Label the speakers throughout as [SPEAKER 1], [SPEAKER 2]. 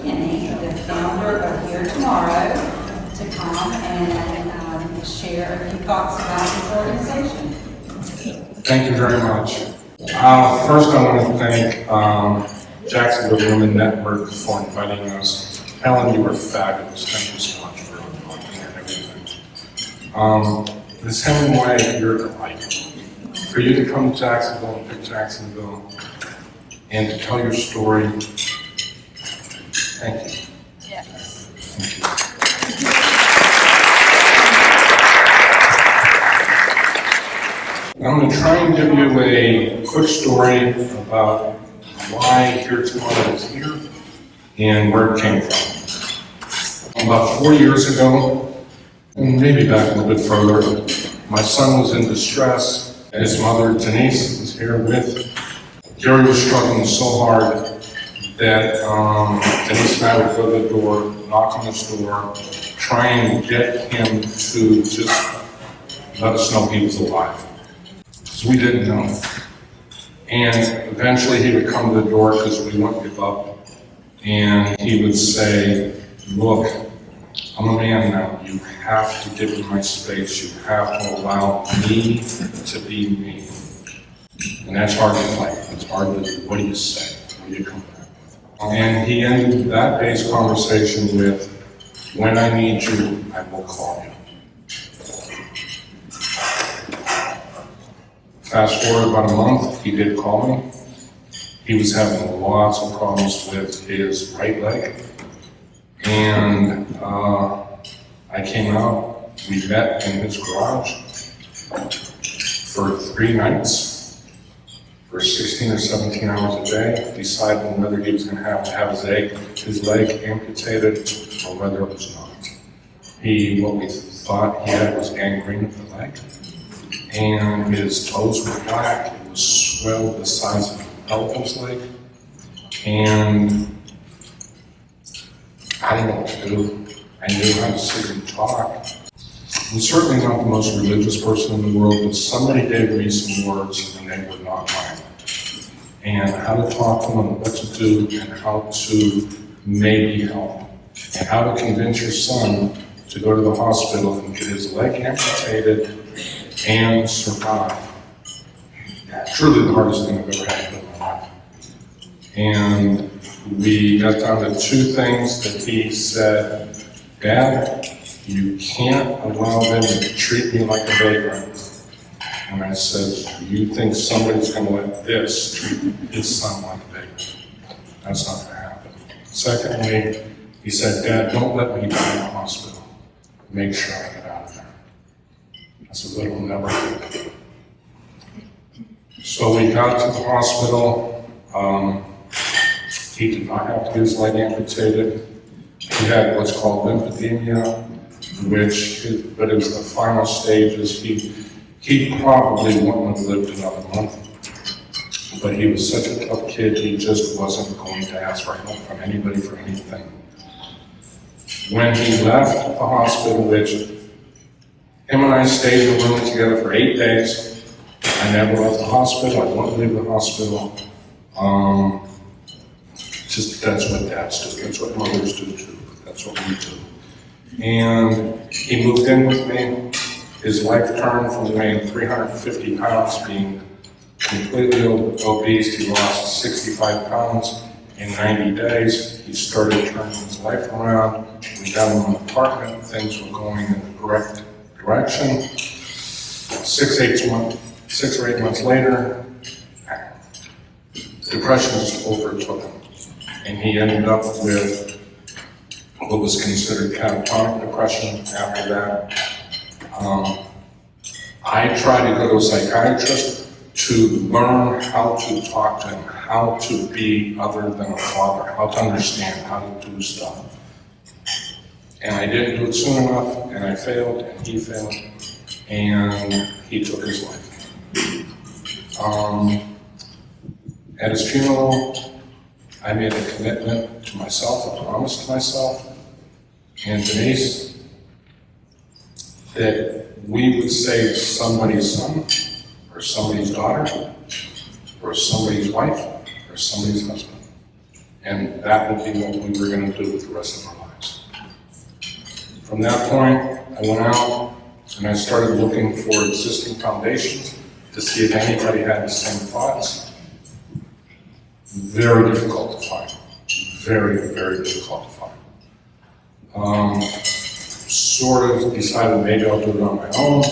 [SPEAKER 1] Kenney, the founder of Here Tomorrow, to come and share a few thoughts about his organization.
[SPEAKER 2] Thank you very much. First, I want to thank Jacksonville Women Network for inviting us. Helen, you were fabulous. Thank you so much for inviting and everything. Ms. Hemingway, you're a delight. For you to come to Jacksonville and pick Jacksonville and to tell your story, thank you.
[SPEAKER 1] Yes.
[SPEAKER 2] Thank you. I'm going to try and give you a quick story about why Here Tomorrow is here and where it came from. About 4 years ago, and maybe back a little bit further, my son was in distress. His mother, Denise, was here with. Gary was struggling so hard that Denise and I would go to the door, knock on his door, try and get him to just let us know he was alive. So we didn't know. And eventually he would come to the door because we wouldn't give up. And he would say, look, I'm a man now. You have to give me my space. You have to allow me to be me. And that's hard to fight. It's hard to, what do you say? What do you come back with? And he ended that day's conversation with, when I need you, I will call you. Fast forward about a month, he did call me. He was having lots of problems with his right leg. And I came out, we met in his garage for 3 nights, for 16 or 17 hours a day, deciding whether he was going to have his leg amputated or whether it was not. What we thought he had was gangrene of the leg. And his toes were black, it was swelled the size of an elephant's leg, and I didn't know what to do. I knew how to sit and talk. I'm certainly not the most religious person in the world, but somebody gave me some words and they were not mine. And how to talk to them, and what to do, and how to maybe help, and how to convince your son to go to the hospital and get his leg amputated and survive. Truly the hardest thing I've ever had in my life. And we got down to 2 things that he said, Dad, you can't allow them to treat me like a vagrant. And I said, you think somebody's going to let this treat his son like a vagrant? That's not going to happen. Secondly, he said, Dad, don't let me die in the hospital. Make sure I get out of there. I said, but we'll never do. So we got to the hospital. He did not have to get his leg amputated. He had what's called lymphedema, but it was the final stages. He probably wouldn't have lived another month. But he was such a tough kid, he just wasn't going to ask for help from anybody for anything. When he left the hospital, which him and I stayed in the room together for 8 days. I never left the hospital. I wouldn't leave the hospital. Just that's what dads do. That's what mothers do too. That's what we do. And he moved in with me. His life turned from weighing 350 pounds, being completely obese. He lost 65 pounds in 90 days. He started turning his life around. We got him an apartment. Things were going in the correct direction. 6 or 8 months later, depression just overtook him. And he ended up with what was considered catatonic depression after that. I tried to go to a psychiatrist to learn how to talk to him, how to be other than a father, how to understand, how to do stuff. And I didn't do it soon enough, and I failed, and he failed, and he took his life. At his funeral, I made a commitment to myself, a promise to myself, and Denise, that we would save somebody's son, or somebody's daughter, or somebody's wife, or somebody's husband. And that would be what we were going to do with the rest of our lives. From that point, I went out and I started looking for existing foundations to see if anybody had the same thoughts. Very difficult to find. Very, very difficult to find. Sort of decided maybe I'll do it on my own.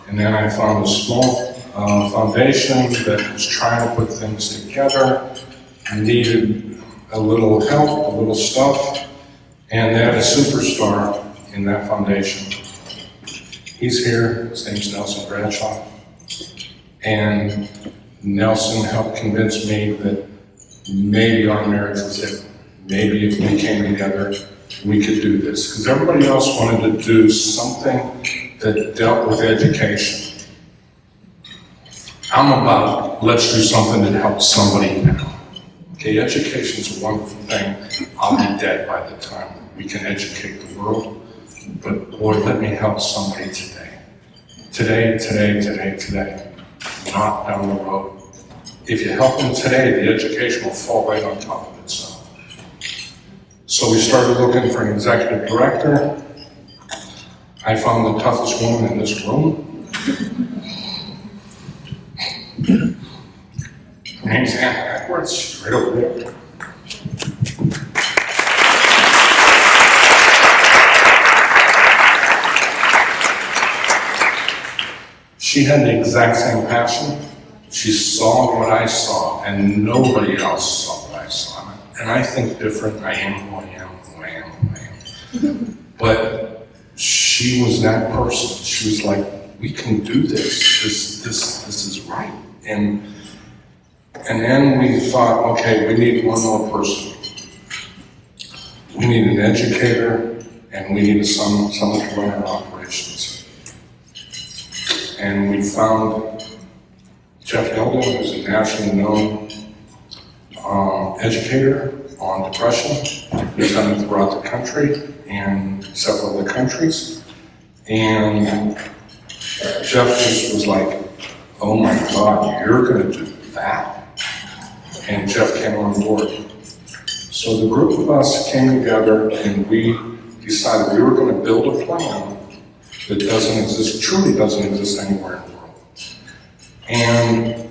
[SPEAKER 2] And then I found a small foundation that was trying to put things together. I needed a little help, a little stuff, and they had a superstar in that foundation. He's here, his name's Nelson Bradshaw. And Nelson helped convince me that maybe our marriage was it. Maybe if we came together, we could do this. Because everybody else wanted to do something that dealt with education. I'm about, let's do something that helps somebody now. Okay, education's a wonderful thing. I'll be dead by the time we can educate the world. But boy, let me help somebody today. Today. Not down the road. If you help them today, the education will fall right on top of itself. So we started looking for an executive director. I found the toughest woman in this room. Her name's Anna Edwards. She's right over there. She had the exact same passion. She saw what I saw, and nobody else saw what I saw. And I think different. I am who I am. But she was that person. She was like, we can do this. This is right. And then we thought, okay, we need one more person. We need an educator, and we need someone to run our operations. And we found Jeff Hilden, who's a nationally known educator on depression. He's done it throughout the country and several other countries. And Jeff just was like, oh my God, you're going to do that? And Jeff came on board. So the group of us came together and we decided we were going to build a plan that truly doesn't exist anywhere in the world. And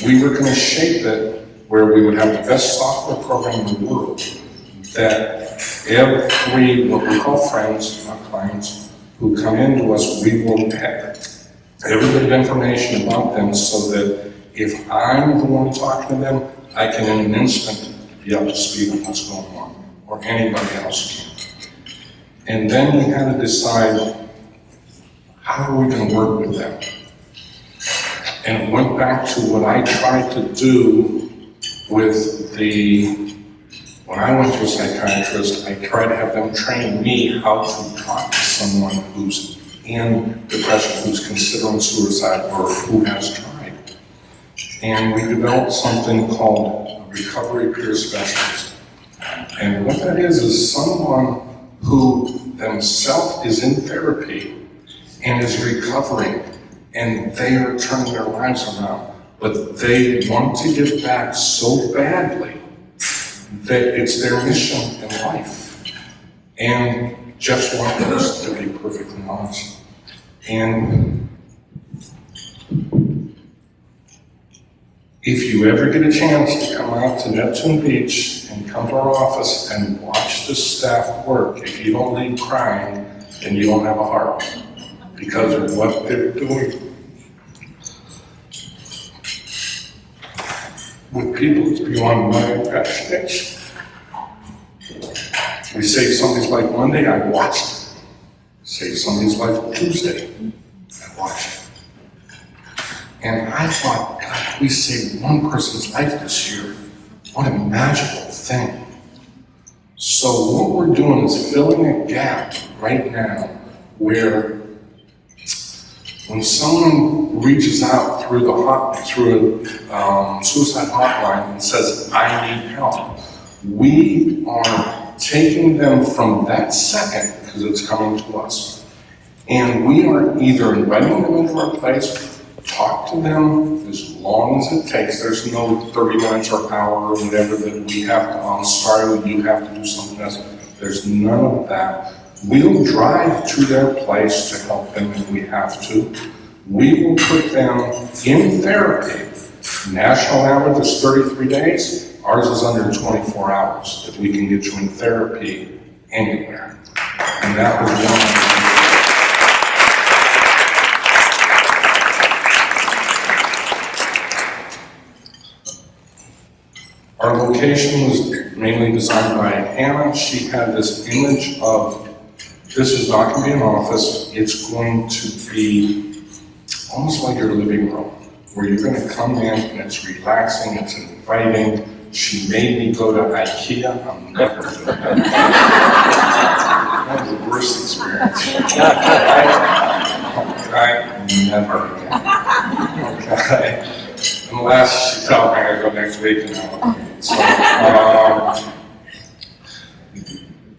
[SPEAKER 2] we were going to shape it where we would have the best software program in the world, that every, what we call friends, not clients, who come into us, we will have every bit of information about them so that if I'm the one talking to them, I can in an instant be up to speed on what's going on, or anybody else can. And then we had to decide, how are we going to work with them? And it went back to what I tried to do with when I went to a psychiatrist, I tried to have them train me how to talk to someone who's in depression, who's considering suicide, or who has tried. And we developed something called a recovery peer specialist. And what that is someone who themselves is in therapy and is recovering, and they are turning their lives around, but they want to give back so badly that it's their mission in life. And Jeff's one of those, to be perfectly honest. And if you ever get a chance to come out to Neptune Beach and come to our office and watch the staff work, if you don't leave crying, then you don't have a heart, because of what they're doing with people. It's beyond my imagination. We saved somebody's life Monday, I watched it. Saved somebody's life Tuesday, I watched it. And I thought, God, we saved one person's life this year. What a magical thing. So what we're doing is filling a gap right now where when someone reaches out through a suicide hotline and says, I need help, we are taking them from that second, because it's coming to us, and we are either inviting them into our place, talk to them as long as it takes. There's no 30 minutes or hour or whatever that we have to, I'm sorry, you have to do something else. There's none of that. We'll drive to their place to help them if we have to. We will put them in therapy. National average is 33 days. Ours is under 24 hours that we can get you in therapy anywhere. And that was one of the Our location was mainly designed by Hannah. She had this image of, this is not going to be an office, it's going to be almost like your living room, where you're going to come in and it's relaxing, it's inviting. She made me go to IKEA. I'm never doing that. That was the worst experience. Okay, never again. Okay. Unless she tells me I go next week, So,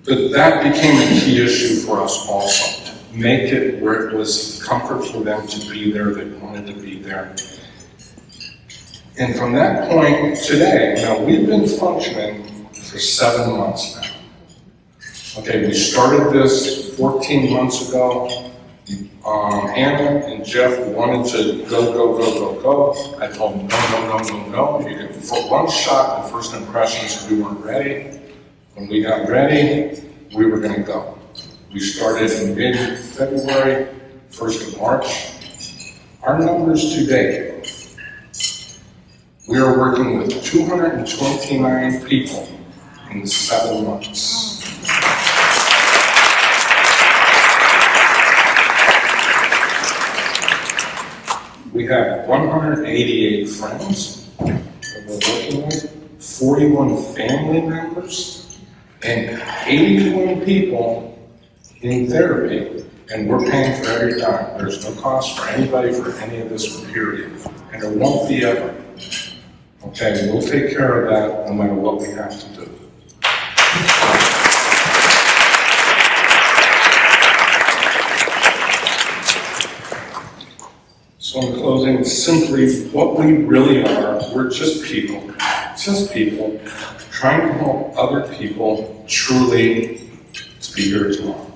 [SPEAKER 2] but that became a key issue for us also, to make it where it was comfort for them to be there, they wanted to be there. And from that point today, now we've been functioning for 7 months now. Okay, we started this 14 months ago. Hannah and Jeff wanted to go. I told them, no. You get one shot at first impressions. We weren't ready. When we got ready, we were going to go. We started in mid-February, 1st of March. Our numbers to date, we are working with 229 people in 7 months. We have 188 friends that we're working with, 41 family members, and 81 people in therapy. And we're paying for every time. There's no cost for anybody for any of this period. And there won't be ever. Okay, we'll take care of that no matter what we have to do. So in closing, simply what we really are, we're just people trying to help other people truly to be here tomorrow.